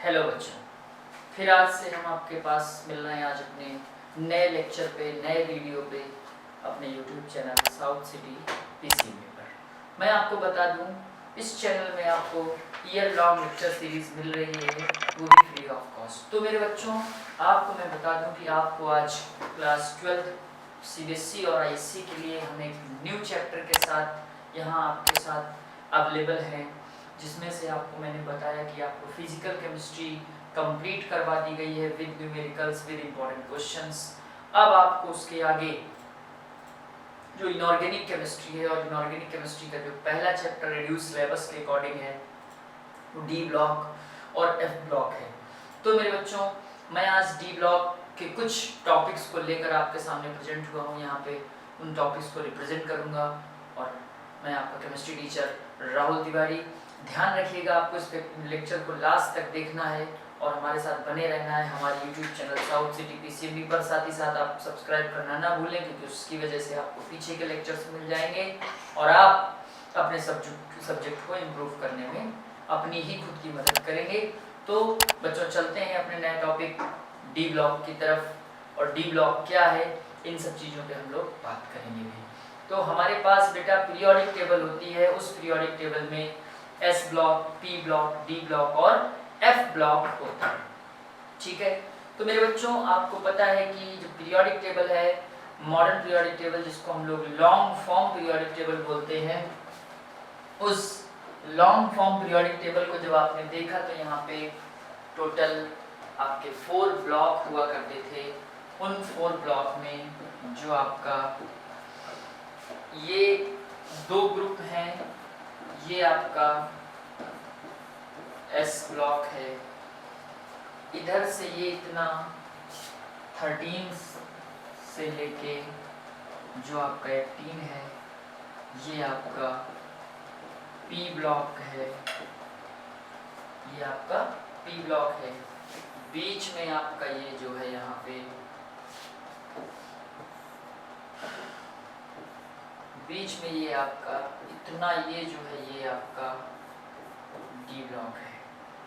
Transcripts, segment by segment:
Hello बच्चों, फिर आज से हम आपके पास मिल रहे हैं आज अपने नए लेक्चर पे, नए वीडियो पे, अपने YouTube channel south city PCMB पर। मैं आपको बता दूं, इस चैनल में आपको ईयर लॉन्ग लेक्चर सीरीज मिल रही है, वो भी फ्री ऑफ कॉस्ट। तो मेरे बच्चों, आपको मैं बता दूं कि आपको आज क्लास 12 सीबीएसई और आईएससी के लिए हम एक न्यू चैप्टर के साथ यहाँ आपके साथ अवेलेबल हैं, जिसमें से आपको मैंने बताया कि आपको फिजिकल केमिस्ट्री कंप्लीट करवा दी गई है with numericals, with important questions. अब आपको उसके आगे जो इनऑर्गेनिक केमिस्ट्री है, और इनऑर्गेनिक केमिस्ट्री का जो पहला चैप्टर रिड्यूस सिलेबस के अकॉर्डिंग है, वो डी ब्लॉक और एफ ब्लॉक है। तो मेरे बच्चों, मैं आज डी ब्लॉक के कुछ टॉपिक्स को लेकर आपके सामने प्रेजेंट हुआ हूँ। यहाँ पे उन टॉपिक्स को रिप्रेजेंट करूँगा और मैं आपका केमिस्ट्री टीचर राहुल तिवारी। ध्यान रखिएगा, आपको इस लेक्चर को लास्ट तक देखना है और हमारे साथ बने रहना है हमारे YouTube channel south city PCMB पर। साथ ही साथ आप सब्सक्राइब करना ना भूलें, क्योंकि उसकी वजह से आपको पीछे के लेक्चर्स मिल जाएंगे और आप अपने सब्जेक्ट को इम्प्रूव करने में अपनी ही खुद की मदद करेंगे। तो बच्चों, चलते हैं अपने नए टॉपिक डी ब्लॉक की तरफ। और डी ब्लॉक क्या है, इन सब चीज़ों पे हम लोग बात करेंगे भी। तो हमारे पास बेटा पीरियोडिक टेबल होती है, उस पीरियोडिक टेबल में S block, P block, D block और एफ ब्लॉक होता है। ठीक है, तो मेरे बच्चों, आपको पता है कि जो पीरियोडिक टेबल है, मॉडर्न पीरियोडिक टेबल, जिसको हम लोग लॉन्ग फॉर्म पीरियोडिक टेबल बोलते हैं, उस लॉन्ग फॉर्म पीरियोडिक टेबल को जब आपने देखा तो यहाँ पे टोटल आपके 4 ब्लॉक हुआ करते थे। उन 4 ब्लॉक में जो आपका ये 2 ग्रुप हैं, ये आपका एस ब्लॉक है, इधर से ये इतना 13 से लेके जो आपका 18 है, ये आपका पी ब्लॉक है, ये आपका पी ब्लॉक है। बीच में आपका ये जो है यहाँ पे बीच में ये आपका इतना, ये जो है ये आपका डी ब्लॉक है,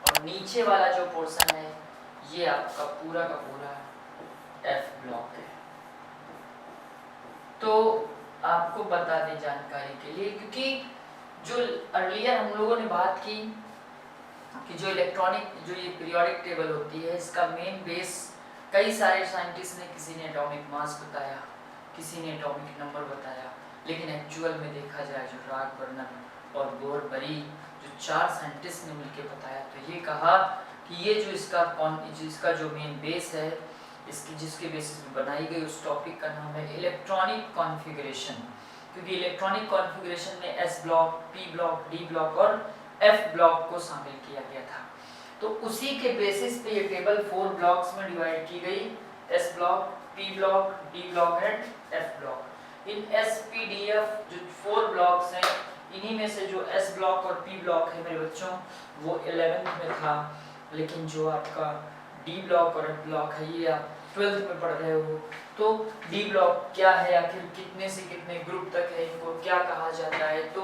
और नीचे वाला जो पोर्शन है ये आपका पूरा का पूरा एफ ब्लॉक है। तो आपको बता दें जानकारी के लिए, क्योंकि जो अर्लियर हम लोगों ने बात की कि जो ये पीरियोडिक टेबल होती है, इसका मेन बेस कई सारे साइंटिस्ट ने, किसी ने एटॉमिक मास बताया, किसी ने एटॉमिक नंबर बताया, लेकिन एक्चुअल में देखा जाए जो राग वर्नन और गोर बरी, जो 4 साइंटिस्ट ने मिलकर बताया, तो ये कहा कि ये जो इसका जो मेन बेस है, इसकी जिसके बेसिस पे बनाई गई, उस टॉपिक का नाम है इलेक्ट्रॉनिक कॉन्फ़िगरेशन। क्योंकि इलेक्ट्रॉनिक कॉन्फ़िगरेशन में S block, P block, D block और एफ ब्लॉक को शामिल किया गया था। तो उसी के बेसिस पे ये टेबल 4 ब्लॉक्स में डिवाइड की गई, S block, P block, D block and F block. In S P D F जो 4 ब्लॉक्स हैं, इन्हीं में से जो एस ब्लॉक और पी ब्लॉक है मेरे बच्चों, वो 11th में था, लेकिन जो आपका डी ब्लॉक और एफ ब्लॉक है, ये आप 12th में पढ़ रहे हो। तो डी ब्लॉक क्या है, आखिर कितने से कितने ग्रुप तक है, इनको क्या कहा जाता है, तो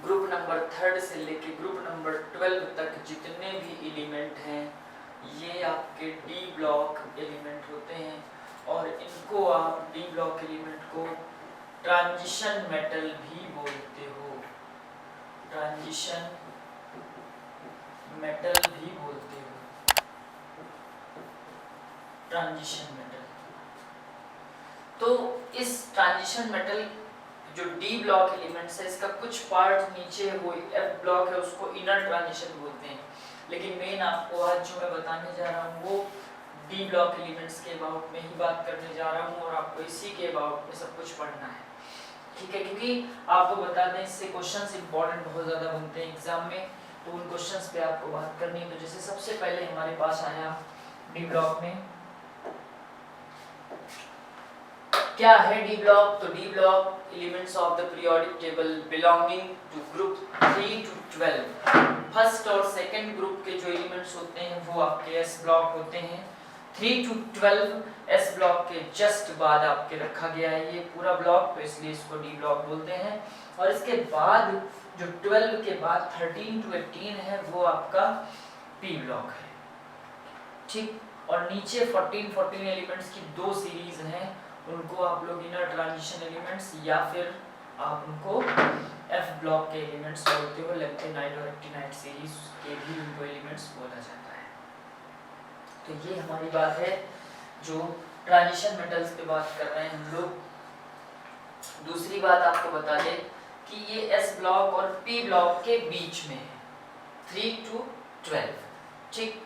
ग्रुप नंबर 3 से लेके ग्रुप नंबर 12 तक जितने भी एलिमेंट हैं, ये आपके डी ब्लॉक एलिमेंट होते हैं, और इनको आप डी ब्लॉक एलिमेंट को ट्रांजिशन मेटल भी बोलते हो, ट्रांजिशन मेटल भी बोलते हो, ट्रांजिशन मेटल। तो इस ट्रांजिशन मेटल जो डी ब्लॉक एलिमेंट्स है, इसका कुछ पार्ट नीचे वो एफ ब्लॉक है, उसको इनर ट्रांजिशन बोलते हैं। लेकिन मेन आपको आज जो मैं बताने जा रहा हूँ, वो डी ब्लॉक एलिमेंट्स के अबाउट में ही बात करने जा रहा हूँ, और आपको इसी के अबाउट में सब कुछ पढ़ना है। ठीक है, क्योंकि आपको बता दें, इससे क्वेश्चंस इंपॉर्टेंट बहुत ज़्यादा बनते हैं एग्जाम में, तो उन क्वेश्चंस पे आपको बात करनी है। तो जैसे सबसे पहले हमारे पास आया डी ब्लॉक में, क्या है डी ब्लॉक? तो D block elements of the periodic table belonging to group 3 to 12। First और सेकंड ग्रुप के जो एलिमेंट्स होते हैं वो आपके एस ब्लॉक होते हैं। 3 to 12 एस ब्लॉक के जस्ट बाद आपके रखा गया है ये पूरा ब्लॉक, तो इसलिए इसको डी ब्लॉक बोलते हैं। और इसके बाद जो 12 के बाद 13 to 18 है, वो आपका पी ब्लॉक है, ठीक। और नीचे 14 एलिमेंट्स की दो सीरीज हैं, उनको आप लोग इनर ट्रांजिशन एलिमेंट्स या फिर आप उनको एफ ब्लॉक के एलिमेंट्स बोलते हो, लेक्टिनाइट और एक्टिनाइट सीरीज के भी उनको एलिमेंट्स बोला जाता है। तो ये हमारी बात है जो ट्रांजिशन मेटल्स पे बात कर रहे हैं हम लोग। दूसरी बात आपको बता दें कि ये एस ब्लॉक और पी ब्लॉक के बीच में है 3 to 12, ठीक।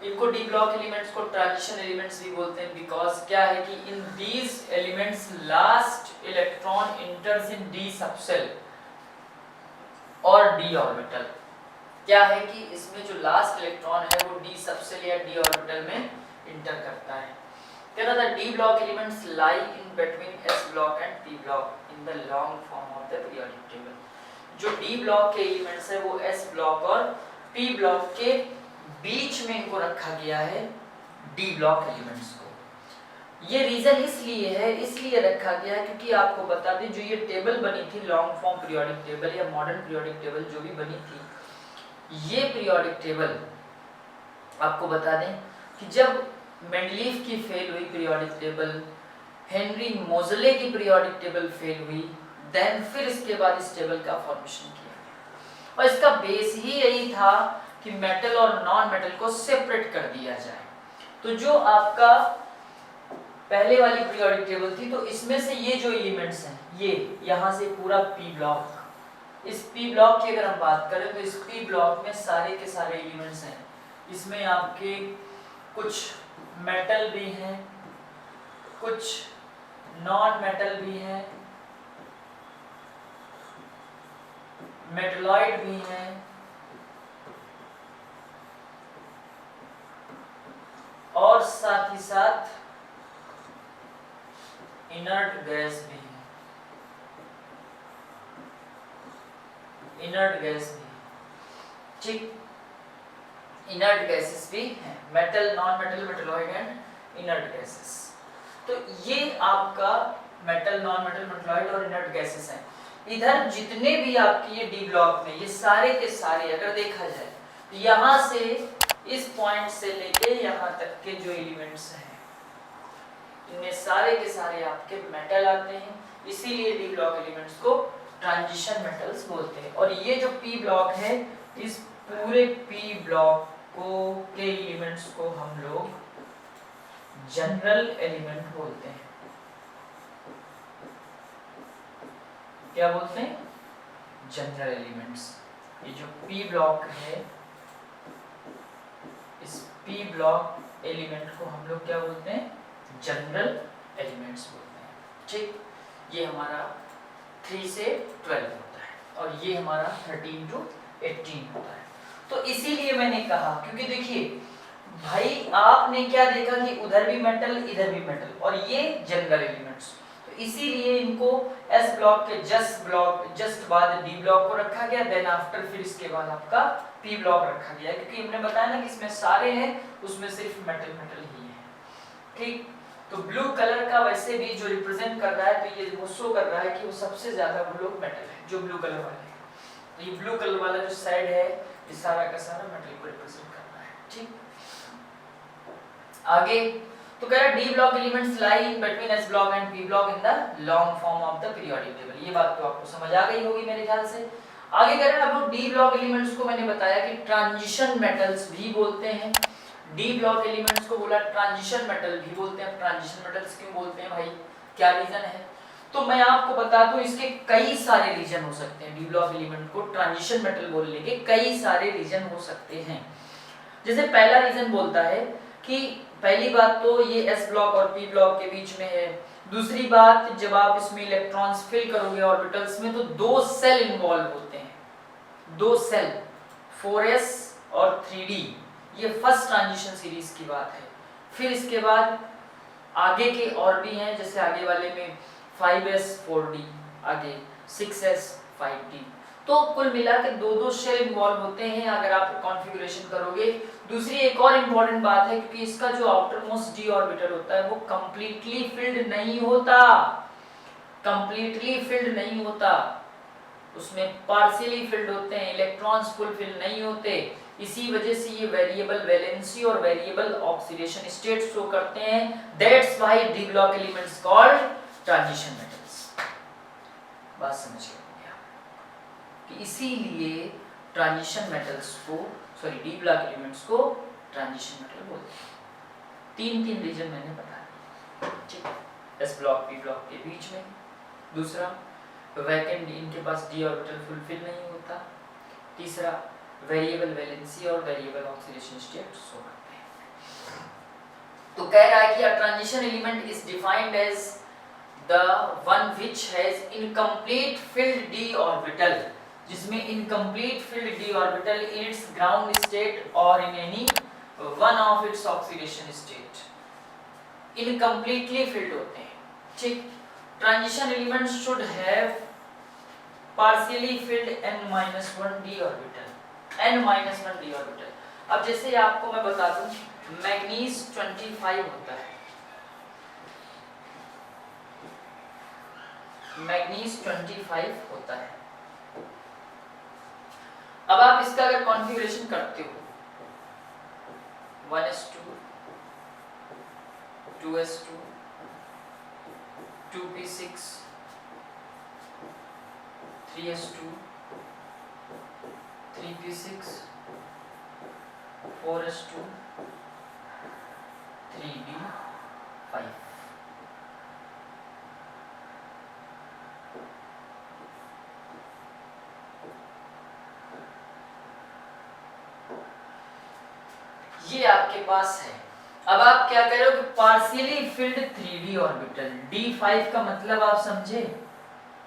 इनको डी ब्लॉक एलिमेंट्स को ट्रांजिशन एलिमेंट्स भी बोलते हैं, बिकॉज क्या है कि in these elements last electron इंटर्स in D subshell और डी ऑर्बिटल। क्या है कि इसमें जो लास्ट इलेक्ट्रॉन है वो डी सबसेल या डी ऑर्बिटल में इंटर करता है। कह रहा था D block elements lie in between S block and P block in the long form of the periodic table. जो डी ब्लॉक के एलिमेंट्स है वो एस ब्लॉक और पी ब्लॉक के बीच में इनको रखा गया है, डी ब्लॉक एलिमेंट्स को। ये रीजन इसलिए रखा गया है क्योंकि आपको बता दें जो ये टेबल बनी थी लॉन्ग फॉर्म पीरियोडिक टेबल या मॉडर्न पीरियोडिक टेबल जो भी बनी थी, ये पीरियोडिक टेबल आपको बता दें कि जब मेंडलीफ की फेल हुई पीरियोडिक टेबल, हेनरी मोजले की पीरियोडिक टेबल फेल हुई, देन फिर इसके बाद इस टेबल का फॉर्मेशन किया गया। और इसका बेस ही यही था कि मेटल और नॉन मेटल को सेपरेट कर दिया जाए। तो जो आपका पहले वाली पीरियोडिक टेबल थी, तो इसमें से ये जो एलिमेंट्स हैं, ये यहाँ से पूरा पी ब्लॉक, इस पी ब्लॉक की अगर हम बात करें तो इस पी ब्लॉक में सारे के सारे एलिमेंट्स हैं। इसमें आपके कुछ मेटल भी हैं, कुछ नॉन मेटल भी हैं, मेटलॉइड भी हैं, और साथ ही साथ इनर्ट गैस भी है, इनर्ट गैस भी, ठीक। इनर्ट गैसेस भी हैं, metal, non metal, metalloid and inert gases. तो ये आपका मेटल, नॉन मेटल, मेटलॉइड और इनर्ट गैसेस हैं। इधर जितने भी आपकी ये डी ब्लॉक में ये सारे के सारे अगर देखा जाए तो यहाँ से इस पॉइंट से लेके यहाँ तक के जो एलिमेंट्स हैं इनमें सारे के सारे आपके मेटल आते हैं, इसीलिए डी ब्लॉक एलिमेंट्स को ट्रांजिशन मेटल्स बोलते हैं। और ये जो पी ब्लॉक है, इस पूरे पी ब्लॉक को के एलिमेंट्स को हम लोग जनरल एलिमेंट बोलते हैं। क्या बोलते हैं? General elements. ये जो पी ब्लॉक है, इस पी ब्लॉक एलिमेंट को हम लोग क्या बोलते हैं? जनरल एलिमेंट्स बोलते हैं, ठीक। ये हमारा 3 से 12 होता है और ये हमारा 13 to 18 होता है। तो इसीलिए मैंने कहा, क्योंकि देखिए भाई आपने क्या देखा कि उधर भी मेटल इधर भी मेटल और ये जनरल एलिमेंट्स, तो इसीलिए इनको एस ब्लॉक के जस्ट बाद डी ब्लॉक को रखा गया, देन आफ्टर फिर इसके बाद आपका पी ब्लॉक रखा गया, क्योंकि हमने बताया ना कि इसमें सारे हैं, उसमें सिर्फ मेटल मेटल ही है, ठीक। तो ब्लू कलर का वैसे भी जो रिप्रेजेंट कर रहा है, तो ये वो शो कर रहा है कि वो सबसे ज्यादा वो लोग मेटल है, जो ब्लू कलर वाले हैं। तो ये ब्लू कलर वाला जो साइड है, ये सारा का सारा मेटल को रिप्रेजेंट कर रहा है, ठीक। आगे तो कह रहा है D block elements lie in between S block and P block in the long form of the periodic table. ये बात तो आपको समझ आ गई होगी मेरे ख्याल से। आगे कह रहा है अब डी ब्लॉक एलिमेंट्स को मैंने बताया कि ट्रांजिशन मेटल्स भी बोलते हैं। डी ब्लॉक एलिमेंट्स को बोला ट्रांजिशन मेटल भी बोलते हैं। ट्रांजिशन मेटल्स क्यों बोलते हैं भाई, क्या रीजन है? तो मैं आपको बता दूं, इसके कई सारे रीजन हो सकते हैं। डी ब्लॉक एलिमेंट को ट्रांजिशन मेटल बोलने के कई सारे रीजन हो सकते हैं। जैसे पहला रीजन बोलता है कि पहली बात तो ये एस ब्लॉक और पी ब्लॉक के बीच में है। दूसरी बात, जब आप इसमें इलेक्ट्रॉन्स फिल करोगे ऑर्बिटल्स में, तो 2 सेल इन्वॉल्व होते हैं, 2 सेल 4s और 3d। ये फर्स्ट ट्रांजिशन सीरीज की बात है। फिर इसके बाद आगे के और भी हैं, जैसे आगे वाले में 5s 4d, आगे 6s 5d। तो कुल मिला के 2 शेल इन्वॉल्व होते हैं अगर आप कॉन्फ़िगरेशन करोगे। दूसरी एक और इम्पॉर्टेंट बात है, क्योंकि इसका जो आउटर मोस्ट डी ऑर्बिटल होता है वो कंप्लीटली फिल्ड नहीं होता, कंप्लीटली फिल्ड नहीं होता, उसमें पार्शियली फिल्ड होते हैं, इलेक्ट्रॉन्स फुल फिल नहीं होते। इसी वजह से ये वेरिएबल वैलेंसी और वेरिएबल ऑक्सीडेशन स्टेट शो करते हैं। That's why D block elements called transition metals. बात समझ गए कि इसीलिए ट्रांजिशन मेटल्स को डी ब्लॉक एलिमेंट्स को ट्रांजिशन मेटल बोलते हैं। तीन रीजन मैंने बता दिए, ठीक है। एस ब्लॉक पी ब्लॉक के बीच में, दूसरा वैकेंट इनके पास डी ऑर्बिटल फुलफिल नहीं होता, तीसरा वेरिएबल वैलेंसी और वेरिएबल ऑक्सीडेशन स्टेट शो करते हैं। तो कह रहा है कि a transition element is defined as the one which has incomplete filled D orbital, जिसमें incomplete filled D orbital in its ground state or in any one of its oxidation state, incompletely filled होते हैं, ठीक। Transition element should have partially filled n-1 d orbital, n-1 d orbital. अब जैसे आपको मैं बता दूं मैग्नीज 25 होता है, मैग्नीज 25 होता है। अब आप इसका अगर कॉन्फ़िगरेशन करते हो 1s2 2s2 2p6 3s2 3p6 4s2 3b5, ये आपके पास है। अब आप क्या कर रहे हो कि partially field 3d orbital, d5 का मतलब आप समझे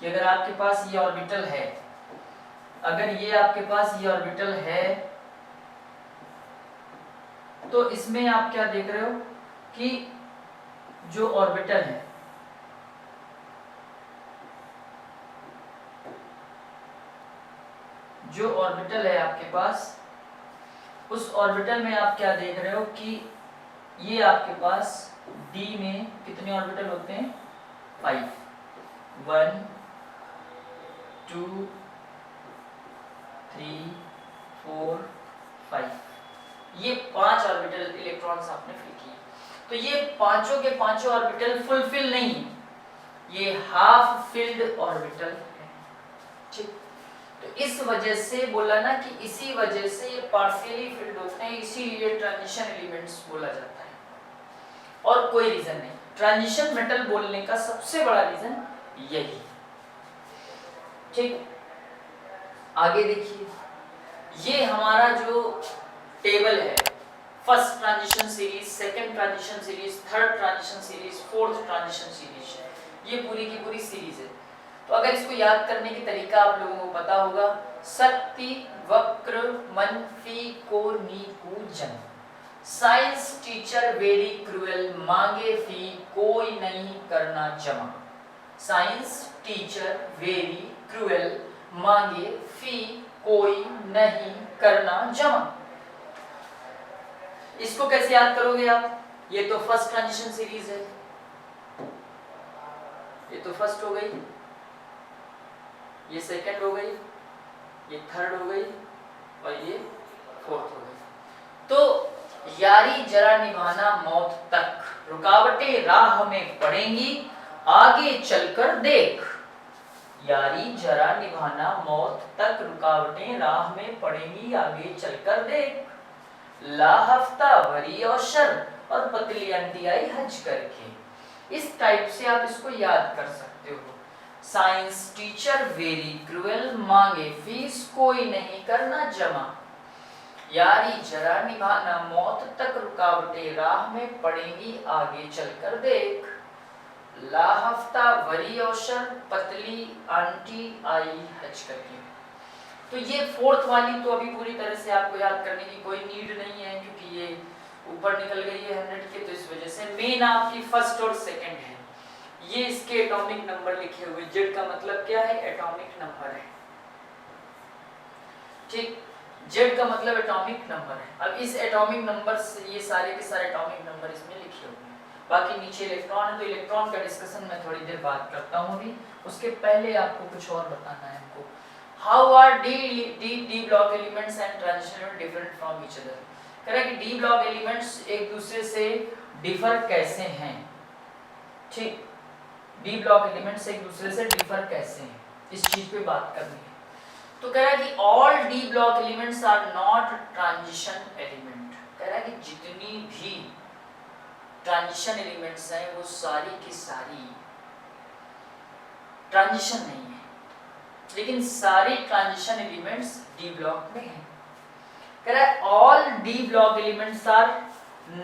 कि अगर आपके पास ये ऑर्बिटल है, अगर ये आपके पास ये ऑर्बिटल है तो इसमें आप क्या देख रहे हो कि जो ऑर्बिटल है आपके पास, उस ऑर्बिटल में आप क्या देख रहे हो कि ये आपके पास d में कितने ऑर्बिटल होते हैं 5, 1 2 3 4 5, ये 5 ऑर्बिटल इलेक्ट्रॉन्स आपने फिल किए। तो ये पांचों के पांचों ऑर्बिटल फुलफिल नहीं है, ये हाफ फिल्ड ऑर्बिटल है, ठीक। तो इस वजह से बोला ना कि इसी वजह से ये पार्शियली फिल्ड होते हैं, इसीलिए ट्रांजिशन एलिमेंट्स बोला जाता है, और कोई रीजन नहीं। ट्रांजिशन मेटल बोलने का सबसे बड़ा रीजन यही, ठीक। आगे देखिए, ये हमारा जो टेबल है, first transition series, second transition series, third transition series, fourth transition series, ये पूरी की पूरी सीरीज है। तो अगर इसको याद करने की तरीका आप लोगों को पता होगा, शक्ति वक्र मनफी को नीकू जन, साइंस टीचर वेरी क्रूएल मांगे फी कोई नहीं करना जमा, साइंस टीचर वेरी क्रूएल मांगे फी कोई नहीं करना जमा। इसको कैसे याद करोगे आप? ये तो फर्स्ट ट्रांजिशन सीरीज है, ये तो फर्स्ट हो गई, ये सेकंड हो गई, ये थर्ड हो गई और ये फोर्थ हो गई। तो यारी जरा निभाना मौत तक, रुकावटें राह में पड़ेंगी आगे चलकर देख, यारी जरा निभाना मौत तक, रुकावटें राह में पड़ेंगी आगे चलकर देख, ला हफ्ता भरी औशर और पतली अंटियाई हज करके। इस टाइप से आप इसको याद कर सकते हो। साइंस टीचर वेरी क्रूएल मांगे फीस कोई नहीं करना जमा, यारी जरा निभाना मौत तक, रुकावटें राह में पड़ेंगी आगे चलकर देख, ला हफ्ता वरी औशर पतली आंटी आई हज करके। तो ये फोर्थ वाली तो अभी पूरी तरह से आपको याद करने की कोई नीड नहीं है, क्योंकि ये ऊपर निकल गई है 100 के, तो इस वजह से मेन आपकी फर्स्ट और सेकंड है। ये इसके एटॉमिक नंबर लिखे हुए, जेड का मतलब क्या है? एटॉमिक नंबर है, ठीक। जेड का मतलब एटॉमिक नंबर है। अब इस एटॉमिक नंबर से ये सारे के सारे एटॉमिक नंबर इसमें लिखे हुए हैं, बाकी नीचे इलेक्ट्रॉन है, तो इलेक्ट्रॉन का डिस्कशन मैं थोड़ी देर बाद करता हूँ। अभी उसके पहले आपको कुछ और बताना है हमको। How are D block elements and transition element different from each other. कह रहा है कि डी ब्लॉक एलिमेंट्स एक दूसरे से डिफर कैसे हैं। ठीक, डी ब्लॉक एलिमेंट्स एक दूसरे से डिफर कैसे हैं, इस चीज पे बात करनी है। तो कह रहा है कि all D block elements are not transition element. कह रहा है कि जितनी भी ट्रांजिशन एलिमेंट्स हैं वो सारी की सारी ट्रांजिशन नहीं है, लेकिन सारी ट्रांजिशन एलिमेंट्स डी ब्लॉक में हैं। कह रहा है all D block elements are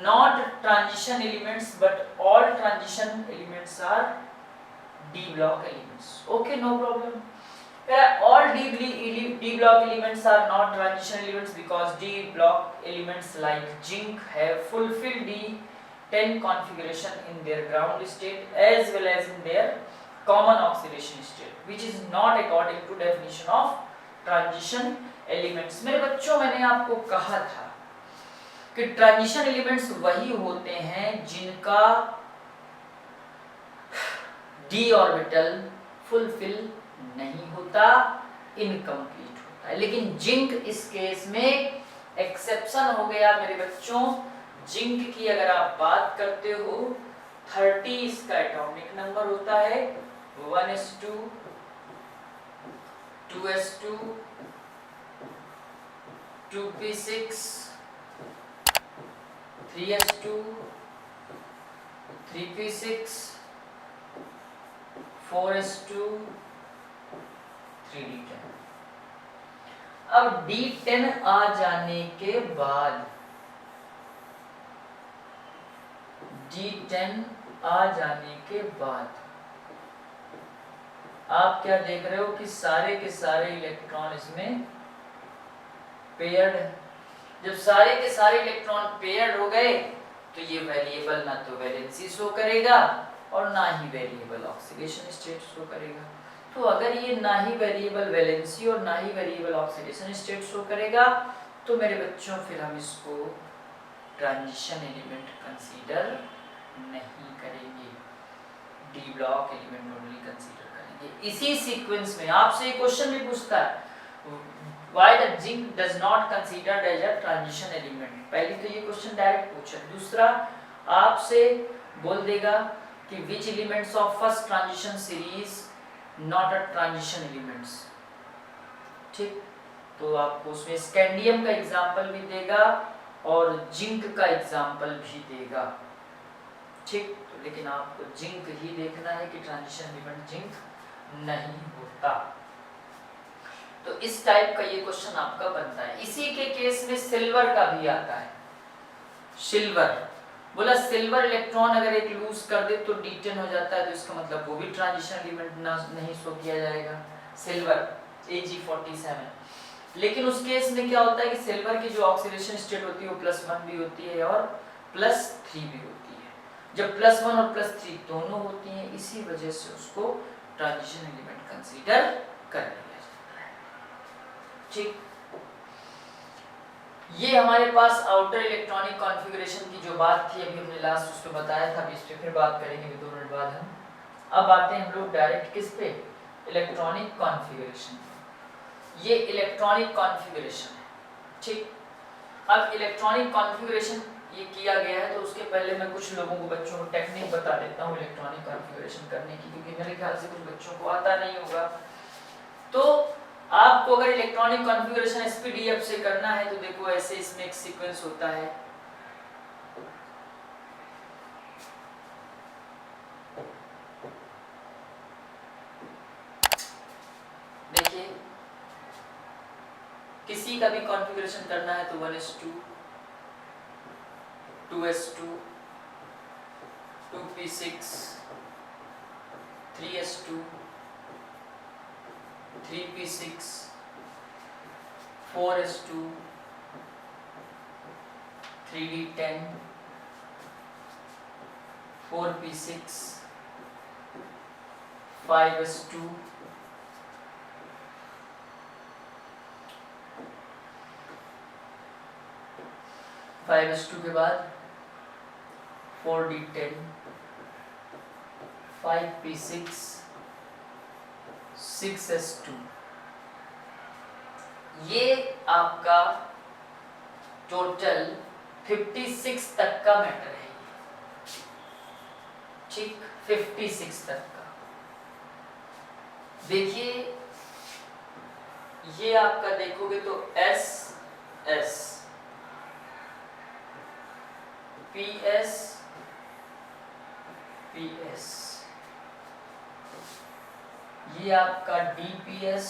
not transition elements but all transition elements are D block elements. Okay, no problem. All D block elements are not transition elements because D block elements like zinc have fulfilled D10 configuration in their ground state as well as in their common oxidation state, which is not according to definition of transition elements। मेरे बच्चों, मैंने आपको कहा था कि transition elements वही होते हैं जिनका d ऑर्बिटल फुलफिल नहीं होता, इनकम्प्लीट होता है। लेकिन जिंक इस केस में एक्सेप्शन हो गया मेरे बच्चों। जिंक की अगर आप बात करते हो 30 इसका एटॉमिक नंबर होता है, 1s2 2s2 2p6 3s2 3p6 4s2 3d10। अब d10 आ जाने के बाद आप क्या देख रहे हो कि सारे के सारे इलेक्ट्रॉन इसमें पेयर्ड है। जब सारे के सारे इलेक्ट्रॉन पेयर्ड हो गए तो ये वेरिएबल ना तो वैलेंसी शो करेगा और ना ही वेरिएबल ऑक्सीडेशन स्टेट शो करेगा। तो अगर ये ना ही वेरिएबल वैलेंसी और ना ही वेरिएबल ऑक्सीडेशन स्टेट शो करेगा तो मेरे बच्चों फिर हम इसको ट्रांजिशन एलिमेंट कंसीडर नहीं करेंगे, D block element only consider करेंगे। इसी सीक्वेंस में आपसे एक क्वेश्चन भी पूछता है, why the zinc does not considered as a transition element. पहले तो ये क्वेश्चन डायरेक्ट पूछा, दूसरा आपसे बोल देगा कि विच elements of first transition series not a transition elements. ठीक, तो आपको उसमें स्कैंडियम का एग्जांपल भी देगा और जिंक का एग्जांपल भी देगा। ठीक, तो लेकिन आपको जिंक ही देखना है कि ट्रांजिशन एलिमेंट जिंक नहीं होता। तो इस टाइप का ये क्वेश्चन आपका बनता है। इसी के केस में सिल्वर का भी आता है। सिल्वर बोला सिल्वर इलेक्ट्रॉन अगर एक लूज कर दे तो d10 हो जाता है, तो इसका मतलब वो भी ट्रांजिशन एलिमेंट नहीं शो किया जाएगा, सिल्वर Ag47। लेकिन उस केस में क्या होता है कि सिल्वर की जो ऑक्सीडेशन स्टेट होती है वो +1 भी होती है और +3 भी होती है। जब +1 और +3 दोनों होती हैं, इसी वजह से उसको ट्रांजिशन एलिमेंट कंसीडर कर लिया जाता है। ठीक, ये हमारे पास आउटर इलेक्ट्रॉनिक कॉन्फ़िगरेशन की जो बात थी, अभी हमने लास्ट उस पर बताया था, अभी इस पे फिर बात करेंगे 2 मिनट बाद हम। अब आते हैं हम लोग डायरेक्ट किस पे, इलेक्ट्रॉनिक कॉन्फ़िगरेशन। ये इलेक्ट्रॉनिक कॉन्फ़िगरेशन है। ठीक, अब इलेक्ट्रॉनिक कॉन्फ़िगरेशन ये किया गया है, तो उसके पहले मैं कुछ लोगों को, बच्चों को टेक्निक बता देता हूँ इलेक्ट्रॉनिक कॉन्फ़िगरेशन करने की, क्योंकि मेरे ख्याल से कुछ बच्चों को आता नहीं होगा। तो आपको अगर इलेक्ट्रॉनिक कॉन्फ़िगरेशन SPDF से करना है तो देखो ऐसे इसमें एक सीक्वेंस होता है। देखिए किसी का भी कॉन्फ़िगरेशन करना है तो 1s2 2s2 2p6 3s2 3p6 4s2 3d10 4p6 5s2 5s2 के बाद 4d10 5p6 6s2 ये आपका टोटल 56 तक का मैटर है, ठीक, 56 तक का। देखिए ये आपका देखोगे तो S S P S P S, ये आपका DPS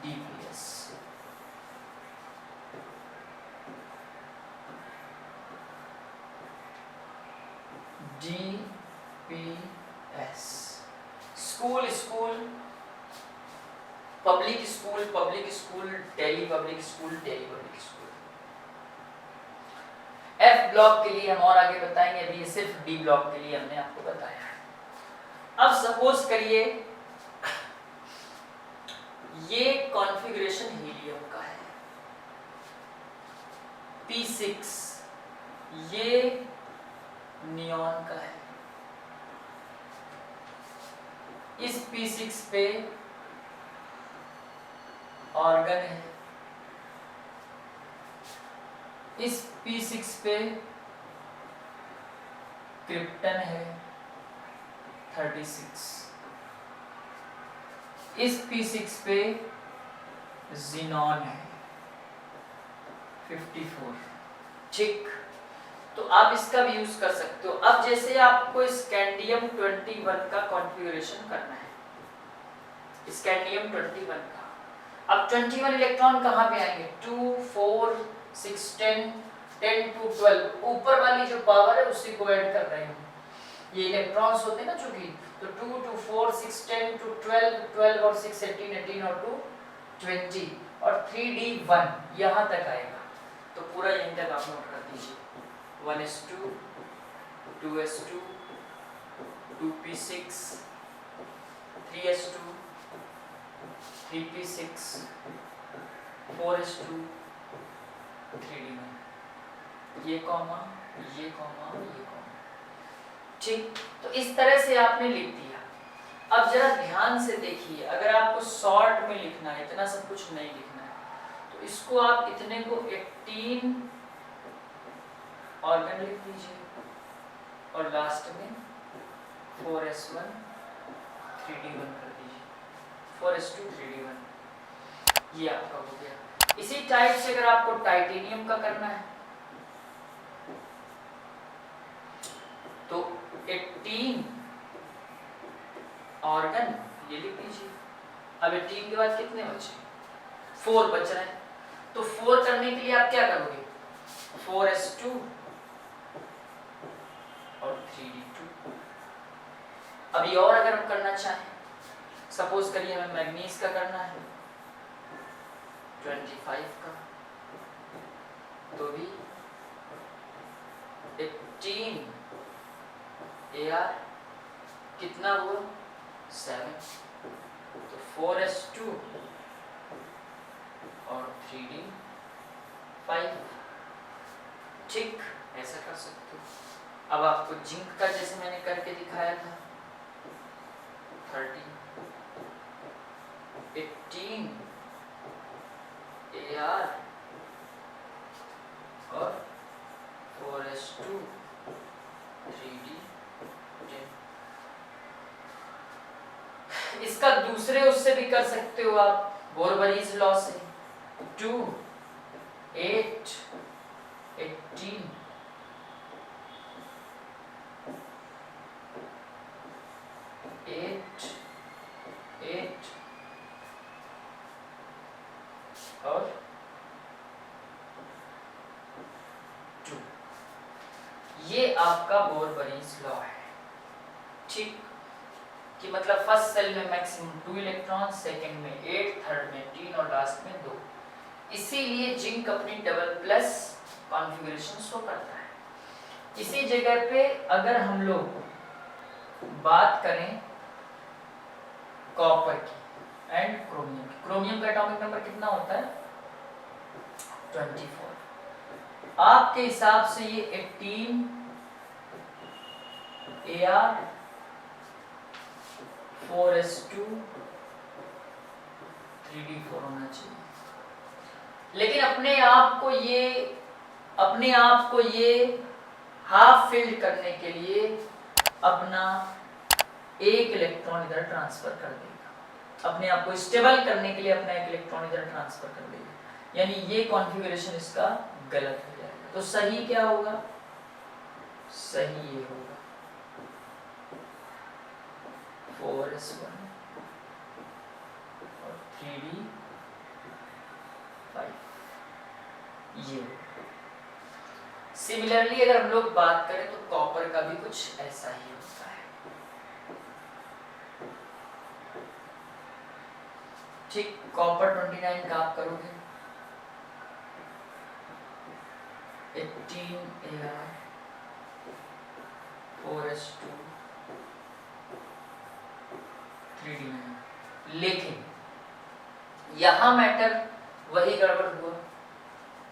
DPS, DPS, school school, public school public school, Delhi public school Delhi public school. F block के लिए हम और आगे बताएंगे, अभी ये सिर्फ डी ब्लॉक के लिए हमने आपको बताया है। अब सपोज करिए ये कॉन्फ़िगरेशन हीलियम का है, P6 ये नियॉन का है, इस P6 पे ऑर्गन है, इस P6 पे क्रिप्टन है 36, इस P6 पे ज़ीनॉन है 54, ठीक। तो आप इसका भी यूज कर सकते हो। अब जैसे आपको स्कैंडियम 21 का कॉन्फ़िगरेशन करना है, स्कैंडियम 21 का, अब 21 इलेक्ट्रॉन कहाँ पे आएंगे, 2 4 6 10 10 to 12, ऊपर वाली जो पावर है उसी को ऐड कर रहे हैं, ये इलेक्ट्रॉन्स होते हैं ना चूंकि, तो 2 to 4 6 10 to 12 12 और 6 18 18 और 2 20 और 3d1 यहाँ तक आएगा। तो पूरा यहीं तक आप नोट कर दीजिए, 1s2 2s2 2p6 3s2 3p6 4s2 3d1, ये कॉमा ये कॉमा ये कॉमा, ठीक। तो इस तरह से आपने लिख दिया। अब जरा ध्यान से देखिए, अगर आपको शॉर्ट में लिखना है, इतना सब कुछ नहीं लिखना है, तो इसको आप इतने को 18 ऑर्गन लिख दीजिए और लास्ट में 4s1 3d1 कर दीजिए, 4s2 3d1, ये आपका हो गया। इसी टाइप से अगर आपको टाइटेनियम का करना है तो 18 ऑर्गन ये लिख दीजिए। अब 18 के बाद कितने बचे, 4 बच रहे हैं, तो 4 करने के लिए आप क्या करोगे, 4s2 और 3d2। अभी और अगर हम करना चाहें, सपोज करिए हमें मैग्नीज का करना है 25 का, तो भी 18 AR कितना हुआ 7, तो 4s2 और 3d5, ठीक, ऐसा कर सकते हो। अब आपको जिंक का जैसे मैंने करके दिखाया था 30 18 AR और 4s2 3d10। इसका दूसरे उससे भी कर सकते हो आप, बोरबरीज लॉ से, 2 8 18 8 8 और 2, ये आपका बोरबरीज लॉ है, ठीक, कि मतलब फर्स्ट सेल में मैक्सिमम 2 इलेक्ट्रॉन, सेकंड में 8, थर्ड में 3 और लास्ट में 2। इसीलिए जिंक अपनी डबल प्लस कॉन्फ़िगरेशन शो करता है। इसी जगह पे अगर हम लोग बात करें कॉपर की एंड क्रोमियम की, क्रोमियम का एटॉमिक नंबर कितना होता है 24। आपके हिसाब से ये 18 AR 4s2 3D4 होना चाहिए। लेकिन अपने आप को ये हाफ फिल्ड करने के लिए अपना एक इलेक्ट्रॉन इधर ट्रांसफर कर देगा, अपने आप को स्टेबल करने के लिए अपना एक इलेक्ट्रॉन इधर ट्रांसफर कर देगा, यानी ये कॉन्फ़िगरेशन इसका गलत हो जाएगा। तो सही क्या होगा? सही ये होगा 4s1 और 3d5 ये। सिमिलरली अगर हम लोग बात करें तो कॉपर का भी कुछ ऐसा ही होता है। ठीक, कॉपर 29 का आप करोगे 18Ar 4s2 3d9, लेकिन यहां मैटर वही गड़बड़ हुआ।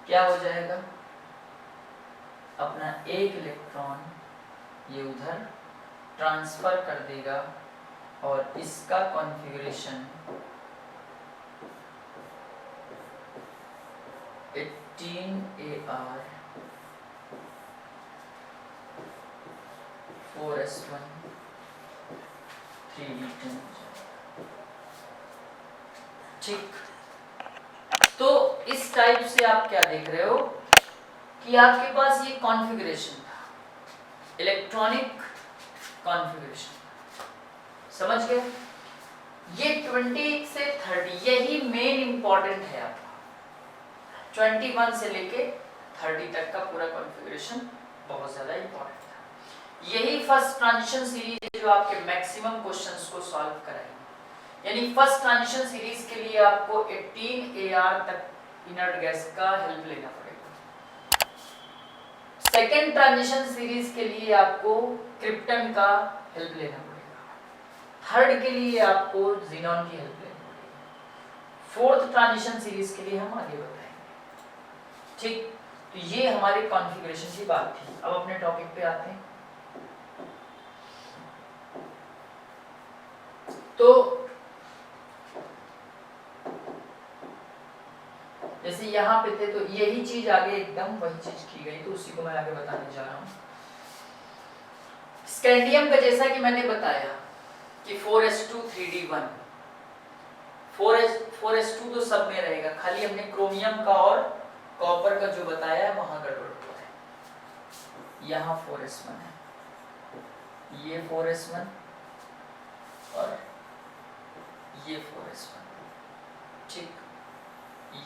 क्या हो जाएगा? अपना एक इलेक्ट्रॉन ये उधर ट्रांसफर कर देगा और इसका कॉन्फ़िगरेशन 18Ar 4s1 3d10। ठीक, तो इस टाइप से आप क्या देख रहे हो कि आपके पास ये कॉन्फ़िगरेशन था, इलेक्ट्रॉनिक कॉन्फ़िगरेशन, समझ गए? ये 20 से 30 यही मेन इंपॉर्टेंट है आपका। 21 से लेके 30 तक का पूरा कॉन्फ़िगरेशन बहुत ज़्यादा इंपॉर्टेंट था। यही फर्स्ट ट्रांजिशन सीरीज जो आपके मैक्सिमम क्वेश्चंस को सॉल्व कराएगी। यानी फर्स्ट ट्रांजिशन सीरीज के लिए आपको 18Ar तक इनर्ट गैस का हेल्प लेना पड़ेगा। सेकेंड ट्रांजिशन सीरीज के लिए आपको क्रिप्टन का हेल्प लेना पड़ेगा। थर्ड के लिए आपको ज़ीनॉन की हेल्प लेनी पड़ेगी। फोर्थ ट्रांजिशन सीरीज के लिए हम आगे बताएंगे। ठीक, तो ये हमारे कॉन्फ़िगरेशन की बात थी। अब अपने टॉपिक पे आते हैं। तो जैसे यहाँ पे थे तो यही चीज आगे एकदम वही चीज की गई, तो उसी को मैं आगे बताने जा रहा हूँ। स्कैंडियम का जैसा कि मैंने बताया कि 4s2 3d1, 4s2 तो सब में रहेगा, खाली हमने क्रोमियम का और कॉपर का जो बताया है वहां गड़बड़ हुआ है। यहाँ 4s1 है, ये 4s1 और ये 4s1। ठीक,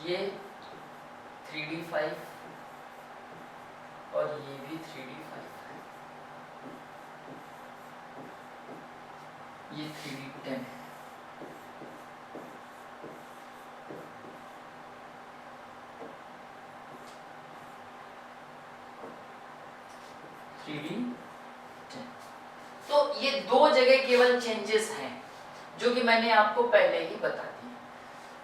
ये 3d5 और ये भी 3d5 है, ये 3d10 है। तो ये दो जगह केवल चेंजेस हैं जो कि मैंने आपको पहले ही बता दी।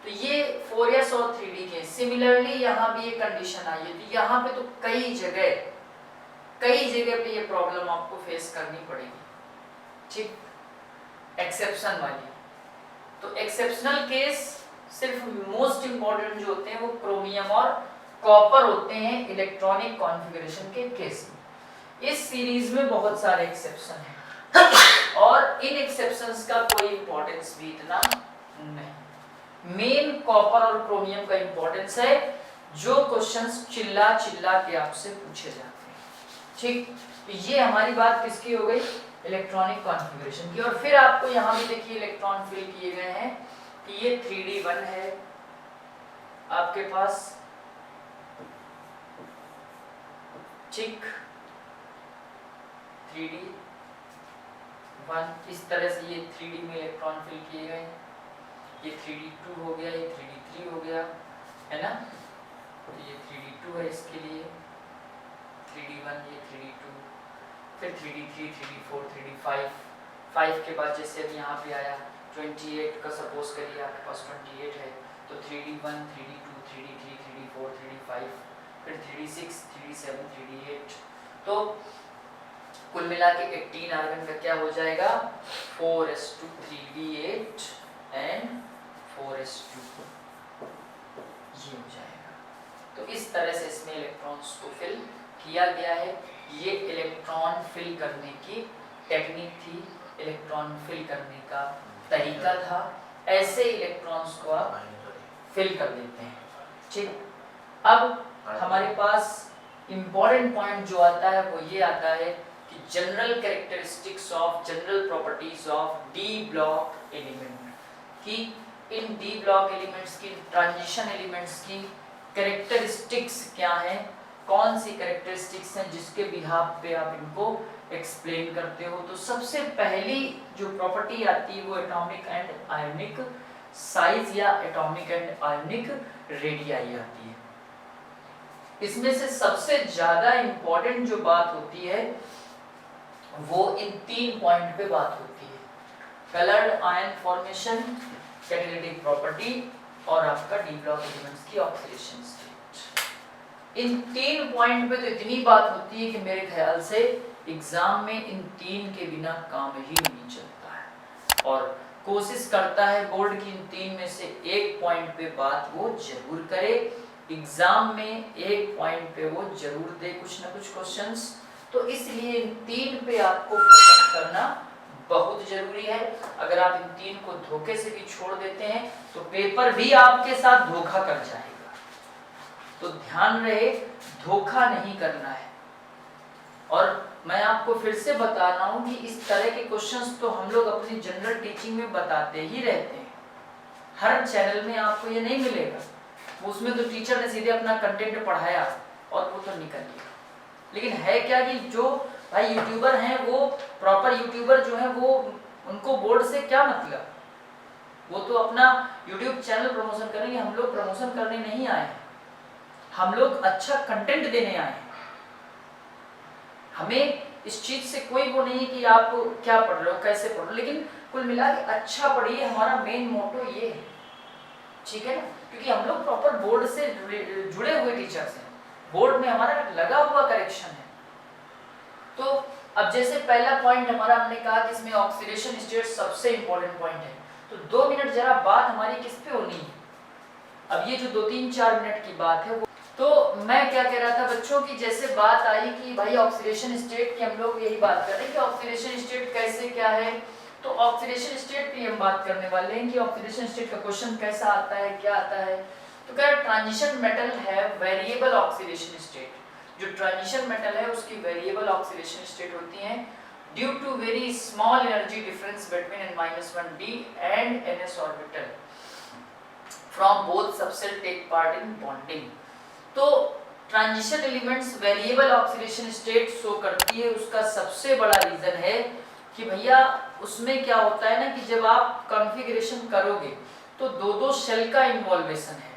तो ये 4s और 3d के सिमिलरली यहाँ भी ये कंडीशन आई है। तो यहाँ पे तो कई जगह पे ये प्रॉब्लम आपको फेस करनी पड़ेगी। ठीक, एक्सेप्शन वाली। तो एक्सेप्शनल केस सिर्फ मोस्ट इंपॉर्टेंट जो होते हैं वो क्रोमियम और कॉपर होते हैं इलेक्ट्रॉनिक कॉन्फ़िगरेशन के केस में। इस सीरीज में बहुत सारे एक्सेप्शन हैं और इन एक्सेप्शंस का कोई इंपॉर्टेंस भी इतना नहीं। मेन कॉपर और क्रोमियम का इंपॉर्टेंस है, जो क्वेश्चंस चिल्ला के आपसे पूछे जाते हैं। ठीक, तो ये हमारी बात किसकी हो गई? इलेक्ट्रॉनिक कॉन्फ़िगरेशन की। और फिर आपको यहाँ भी देखिए इलेक्ट्रॉन फिल किए गए हैं कि ये 3d1 है आपके पास। ठीक, 3d1 इस तरह से ये 3d में इलेक्ट्रॉन फिल किए गए हैं। ये 3d2 हो गया, ये 3d3 हो गया, है ना? तो ये 3d2 है इसके लिए, 3d1, ये 3d2, फिर 3d3, 3d4, 3d5। 5 के बाद जैसे अब यहाँ पे आया 28 का, सपोज करिए आपके पास 28 है तो 3d1, 3d2, 3d3, 3d4, 3d5, फिर 3d6, 3d7, 3d8। तो कुल मिला के 18 आर्गन का क्या हो जाएगा? 4s2 3d8 एंड 4s2 ये हो जाएगा। तो इस तरह से इसमें इलेक्ट्रॉन्स को फिल किया गया है। ये इलेक्ट्रॉन फिल करने की टेक्निक थी, इलेक्ट्रॉन फिल करने का तरीका था। ऐसे इलेक्ट्रॉन्स को आप फिल कर देते हैं। ठीक, अब हमारे पास इम्पॉर्टेंट पॉइंट जो आता है वो ये आता है कि general characteristics of, general properties of D block element, कि इन डी ब्लॉक एलिमेंट्स की, ट्रांजिशन एलिमेंट्स की कैरेक्टरिस्टिक्स क्या हैं, कौन सी कैरेक्टरिस्टिक्स हैं जिसके बिहाफ पे आप इनको एक्सप्लेन करते हो। तो सबसे पहली जो प्रॉपर्टी आती है वो एटॉमिक एंड आयोनिक साइज या एटॉमिक एंड आयोनिक रेडियाई आती है। इसमें से सबसे ज्यादा इंपॉर्टेंट जो बात होती है वो इन 3 पॉइंट पे बात होती है, coloured ion formation, catalytic property और आपका डी ब्लॉक एलिमेंट्स की ऑक्सीडेशन स्टेट। इन 3 पॉइंट पे तो इतनी बात होती है कि मेरे ख्याल से एग्जाम में इन 3 के बिना काम ही नहीं चलता है, और कोशिश करता है बोर्ड की इन 3 में से एक पॉइंट पे बात वो जरूर करे, एग्जाम में एक पॉइंट पे वो जरूर दे कुछ ना कुछ क्वेश्चंस। तो इसलिए इन 3 पे आपको फोकस करना बहुत जरूरी है। अगर आप इन 3 को धोखे से भी छोड़ देते हैं तो पेपर भी आपके साथ धोखा कर जाएगा। तो ध्यान रहे, धोखा नहीं करना है। और मैं आपको फिर से बता रहा हूं कि इस तरह के क्वेश्चंस तो हम लोग अपनी जनरल टीचिंग में बताते ही रहते हैं, हर चैनल में आपको ये नहीं मिलेगा। उसमें तो टीचर ने सीधे अपना कंटेंट पढ़ाया और वो तो निकल गया। लेकिन है क्या कि जो भाई यूट्यूबर हैं, वो प्रॉपर यूट्यूबर जो हैं, वो उनको बोर्ड से क्या मतलब, वो तो अपना यूट्यूब चैनल प्रमोशन करेंगे। हम लोग प्रमोशन करने नहीं आए हैं, हम लोग अच्छा कंटेंट देने आए हैं। हमें इस चीज से कोई वो नहीं कि आप क्या पढ़ रहे हो, कैसे पढ़ रहे हो, लेकिन कुल मिला के अच्छा पढ़िए, हमारा मेन मोटो ये है, ठीक है ना। क्योंकि हम लोग प्रॉपर बोर्ड से जुड़े हुए टीचर्स हैं, बोर्ड में हमारा लगा हुआ करेक्शन है। तो अब जैसे पहला पॉइंट हमारा, हमने कहा कि इसमें ऑक्सीडेशन स्टेट सबसे इंपॉर्टेंट पॉइंट है, तो 2 मिनट जरा बात हमारी किस पे होनी है। अब ये जो 2-3-4 मिनट की बात है वो, तो मैं क्या कह रहा था बच्चों की, जैसे बात आई कि भाई ऑक्सीडेशन स्टेट की, हम लोग यही बात कर रहे हैं कि ऑक्सीडेशन स्टेट कैसे क्या है। तो ऑक्सीडेशन स्टेट की हम बात करने वाले हैं कि ऑक्सीडेशन स्टेट का क्वेश्चन कैसा आता है, क्या आता है। तो क्या ट्रांजिशन मेटल है वेरिएबल ऑक्सीडेशन स्टेट, जो ट्रांजिशन मेटल है उसकी वेरिएबल ऑक्सीडेशन स्टेट होती है due to very small energy difference between n-1d and ns orbital from both subshell take part in bonding. तो transition elements variable oxidation state show करती है। उसका सबसे बड़ा रीजन है कि भैया उसमें क्या होता है ना कि जब आप कॉन्फ़िगरेशन करोगे तो 2-2 सेल का इन्वॉल्वेशन है,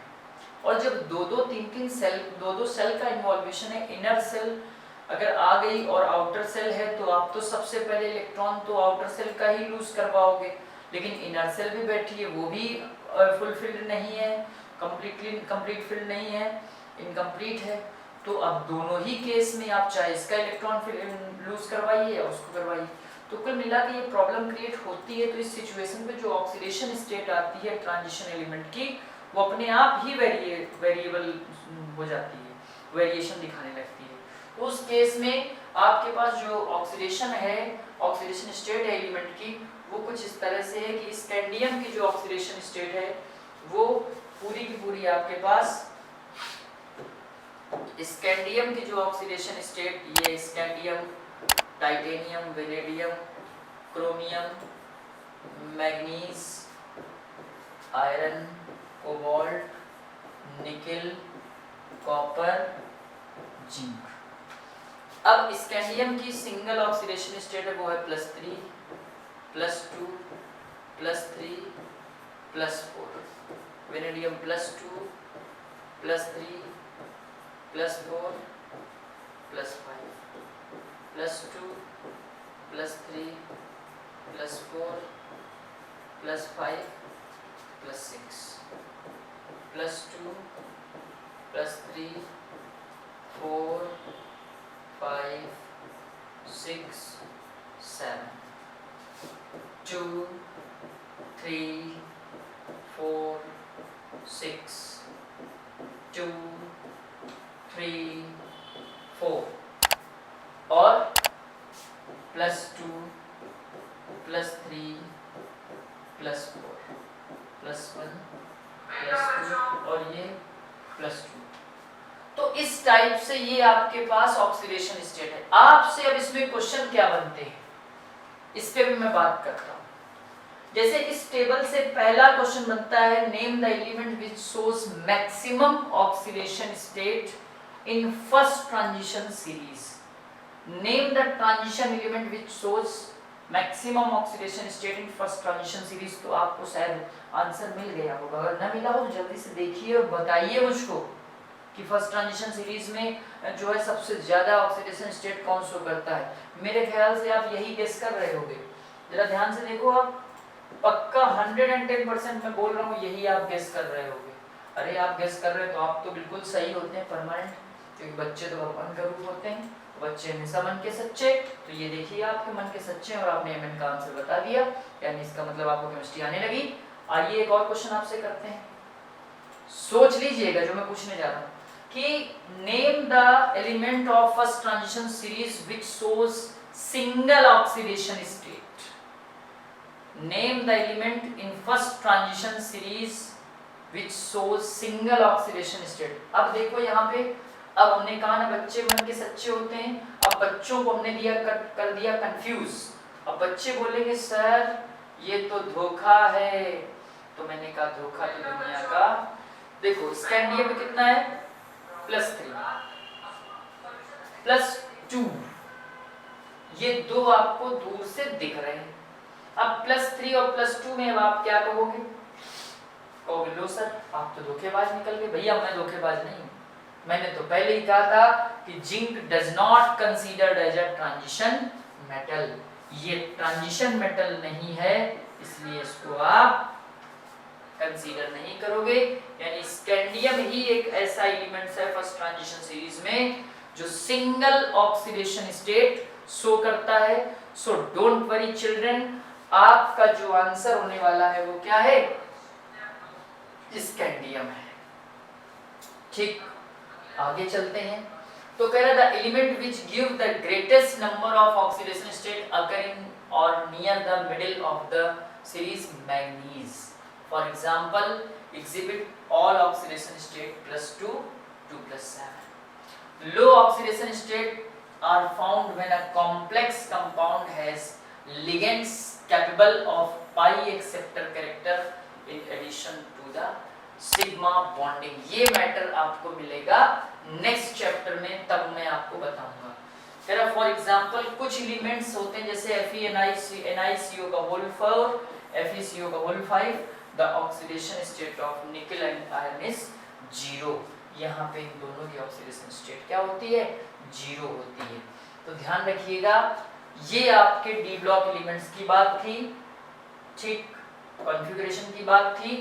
और जब 2-2 3-3 सेल, 2-2 सेल का इन्वॉल्वेशन है, इनर सेल अगर आ गई और आउटर सेल है तो आप तो सबसे पहले इलेक्ट्रॉन तो आउटर सेल का ही लूज करवाओगे, लेकिन इनर सेल भी बैठी है, वो भी फुलफिल्ड नहीं है, कंप्लीट फिल्ड नहीं है, इनकम्प्लीट है। तो अब दोनों ही केस में आप चाहे इसका इलेक्ट्रॉन लूज करवाइए या उसको करवाइए, तो कुल मिला के ये प्रॉब्लम क्रिएट होती है। तो इस सिचुएशन पे जो ऑक्सीडेशन स्टेट आती है ट्रांजिशन एलिमेंट की, वो अपने आप ही वेरिएबल हो जाती है, वेरिएशन दिखाने लगती है। तो उस केस में आपके पास जो ऑक्सीडेशन है, ऑक्सीडेशन स्टेट है एलिमेंट की, वो कुछ इस तरह से है कि स्कैंडियम की जो ऑक्सीडेशन स्टेट है वो पूरी की पूरी आपके पास, स्कैंडियम की जो ऑक्सीडेशन स्टेट, ये scandium, titanium, vanadium, chromium, manganese, iron, cobalt, nickel, copper, zinc. अब स्कैंडियम की सिंगल ऑक्सीडेशन स्टेट है वो है +3, +2, +3, +4, वेनेडियम +2, +3, +4, +5, +2, +3, +4, +5, +6, +2, +3, 4, 5, 6, 7, 2, 3, 4, 4 और +2 +3 +4 +1 +2 और ये +2। तो इस टाइप से ये आपके पास ऑक्सीडेशन स्टेट है। आपसे अब इसमें क्वेश्चन क्या बनते हैं, इस पे भी मैं बात करता हूं। जैसे इस टेबल से पहला क्वेश्चन बनता है, name the element which shows maximum oxidation state in first transition series. Name the transition element which shows maximum oxidation state in first transition series. तो आपको शायद आंसर मिल गया होगा, अगर ना मिला हो तो जल्दी से देखिए और बताइए मुझको कि फर्स्ट ट्रांजिशन सीरीज में जो है सबसे ज्यादा ऑक्सीडेशन स्टेट कौन शो करता है। मेरे ख्याल से आप यही गेस कर रहे होंगे, जरा ध्यान से देखो, आप पक्का 110% मैं बोल रहा हूँ यही आप गेस कर रहे होगे। अरे आप गेस कर रहे हो तो आप तो बिल्कुल सही होते हैं परमानेंट, क्योंकि बच्चे तो भगवान का रूप होते हैं, बच्चे हमेशा मन के सच्चे। तो ये देखिए आपके मन के सच्चे और आपने एमएन का आंसर बता दिया, यानी इसका मतलब आपको केमिस्ट्री आने लगी। आइए एक और क्वेश्चन आपसे करते हैं, सोच लीजिएगा जो मैं पूछने जा रहा हूँ कि name the element of first transition series which shows single oxidation state. Name the element in first transition series which shows single oxidation state। अब देखो यहाँ पे, अब हमने कहा ना बच्चे मन के सच्चे होते हैं, अब बच्चों को हमने कर दिया कंफ्यूज। अब बच्चे बोलेंगे सर ये तो धोखा है, तो मैंने कहा धोखा तो दुनिया का। देखो स्कैंडियम में कितना है, +3 +2, ये दो आपको दूर से दिख रहे हैं। अब +3 और +2 में अब आप क्या कहोगे, कहोगे लो सर आप तो धोखेबाज निकल गए। भैया मैं धोखेबाज नहीं हूं, मैंने तो पहले ही कहा था कि zinc does not considered as a transition metal. ये ट्रांजिशन मेटल नहीं है, इसलिए इसको आप कंसीडर नहीं करोगे। यानी स्कैंडियम ही एक ऐसा एलिमेंट है फर्स्ट ट्रांजिशन सीरीज में जो सिंगल ऑक्सीडेशन स्टेट शो करता है। सो डोंट वरी चिल्ड्रन, आपका जो आंसर होने वाला है वो क्या है, स्कैंडियम है। ठीक, आगे चलते हैं। तो कह रहा the element which give the greatest number of oxidation state occurring or near the middle of the series manganese. For example exhibit all oxidation state +2 2 +7। Low oxidation state are found when a complex compound has ligands capable of pi acceptor character in addition to the sigma bonding। ये matter आपको मिलेगा next chapter में, तब मैं आपको बताऊंगा। तेरा for example कुछ एलिमेंट्स होते हैं जैसे FeNiCO का होल 4, FeCO का whole 5, the oxidation state of nickel and iron is 0। यहाँ पे इन दोनों की ऑक्सीडेशन स्टेट क्या होती है, 0 होती है। तो ध्यान रखिएगा, ये आपके डी ब्लॉक एलिमेंट्स की बात थी, ठीक, कॉन्फ़िगरेशन की बात थी।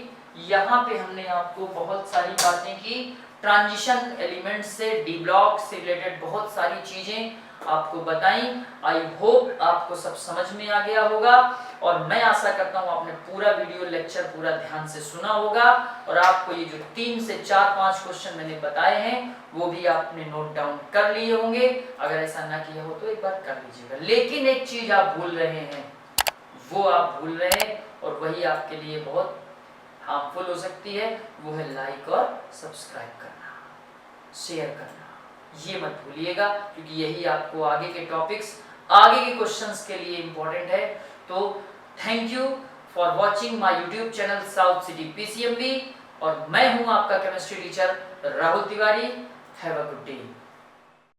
यहाँ पे हमने आपको बहुत सारी बातें की, ट्रांजिशन एलिमेंट से डी ब्लॉक से रिलेटेड बहुत सारी चीजें आपको बताई। आई होप आपको सब समझ में आ गया होगा और मैं आशा करता हूँ आपने पूरा वीडियो लेक्चर पूरा ध्यान से सुना होगा और आपको ये जो 3 से 4-5 क्वेश्चन मैंने बताए हैं वो भी आपने नोट डाउन कर लिए होंगे। अगर ऐसा ना किया हो तो एक बार कर लीजिएगा। लेकिन एक चीज आप भूल रहे हैं, वो आप भूल रहे हैं और वही आपके लिए बहुत हार्मफुल हो सकती है, वो है लाइक और सब्सक्राइब करना, शेयर करना। ये मत भूलिएगा क्योंकि यही आपको आगे के टॉपिक्स, आगे के क्वेश्चंस के लिए इंपॉर्टेंट है। तो thank you for watching my YouTube channel south city PCMB और मैं हूं आपका chemistry teacher Rahul Tiwari. Have a good day.